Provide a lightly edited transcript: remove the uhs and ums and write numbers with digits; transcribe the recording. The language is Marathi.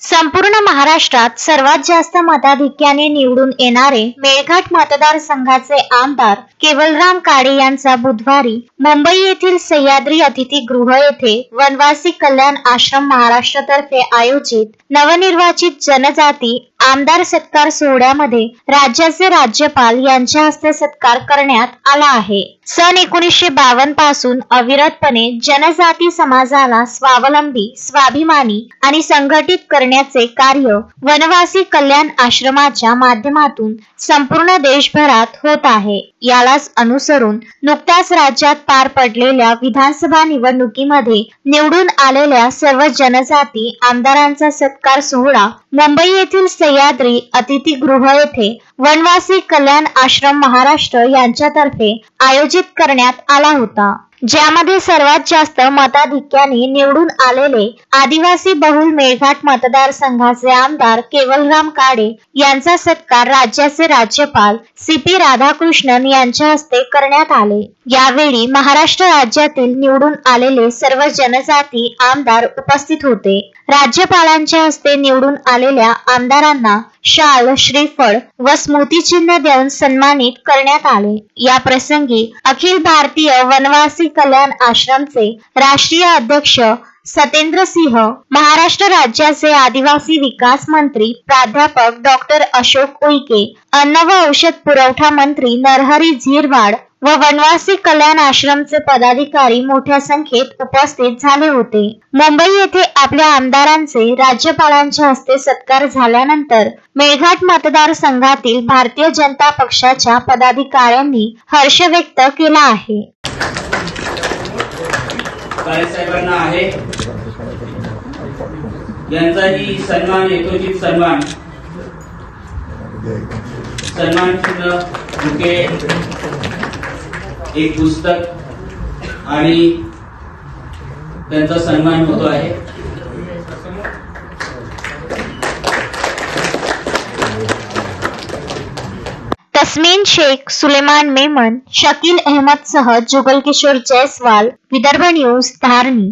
संपूर्ण महाराष्ट्रात सर्वात जास्त मताधिक्याने निवडून येणारे मेळघाट मतदारसंघाचे आमदार केवलराम काळे यांचा बुधवारी मुंबई येथील सह्याद्री अतिथीगृह येथे वनवासी कल्याण आश्रम महाराष्ट्रतर्फे आयोजित नवनिर्वाचित जनजाती आमदार सत्कार सोहळ्यामध्ये राज्याचे राज्यपाल यांच्या हस्ते सत्कार करण्यात आला आहे। सन 1952 पासून अविरतपणे जनजाती समाजाला स्वावलंबी, स्वाभिमानी आणि संघटित करण्याचे कार्य वनवासी कल्याण आश्रमाच्या माध्यमातून संपूर्ण देशभरात होत आहे। यालाच अनुसरून नुकत्याच राज्यात पार पडलेल्या विधानसभा निवडणुकीमध्ये निवडून आलेल्या सर्व जनजाती आमदारांचा सत्कार सोहळा मुंबई येथील सह्याद्री अतिथीगृह येथे वनवासी कल्याण आश्रम महाराष्ट्र यांच्यातर्फे आयोजित करण्यात आला होता, ज्यामध्ये सर्वात जास्त मताधिक्याने निवडून आलेले आदिवासी बहुल मेळघाट मतदारसंघाचे आमदार केवलराम काळे यांचा सत्कार राज्याचे राज्यपाल CP राधाकृष्णन यांच्या हस्ते करण्यात आले। यावेळी महाराष्ट्र राज्यातील निवडून आलेले सर्व जनजाती आमदार उपस्थित होते। राज्यपालांच्या हस्ते निवडून आलेल्या आमदारांना शाल, श्रीफळ व स्मृतिचिन्ह देऊन सन्मानित करण्यात आले। या प्रसंगी अखिल भारतीय वनवासी कल्याण आश्रमचे राष्ट्रीय अध्यक्ष सतेंद्र सिंह, महाराष्ट्र राज्याचे आदिवासी विकास मंत्री प्राध्यापक डॉक्टर अशोक उईके, अन्न व औषध पुरवठा मंत्री नरहरी झिरवाळ व वनवासी कल्याण आश्रमचे पदाधिकारी मोठ्या संख्येत उपस्थित झाले होते। मुंबई येथे आपल्या आमदारांचे राज्यपालांच्या हस्ते सत्कार झाल्यानंतर मेळघाट मतदारसंघातील भारतीय जनता पक्षाच्या पदाधिकाऱ्यांनी हर्ष व्यक्त केला आहे। साहेबांना आहे यांचाही सन्मान, यथोचित सन्मान चिन्ह, बुके, एक पुस्तक आणि त्यांचा सन्मान होतो आहे। तस्मीन शेख, सुलेमान मेमन, शकील अहमद सह जुगल किशोर जयस्वाल, विदर्भ न्यूज, धारणी।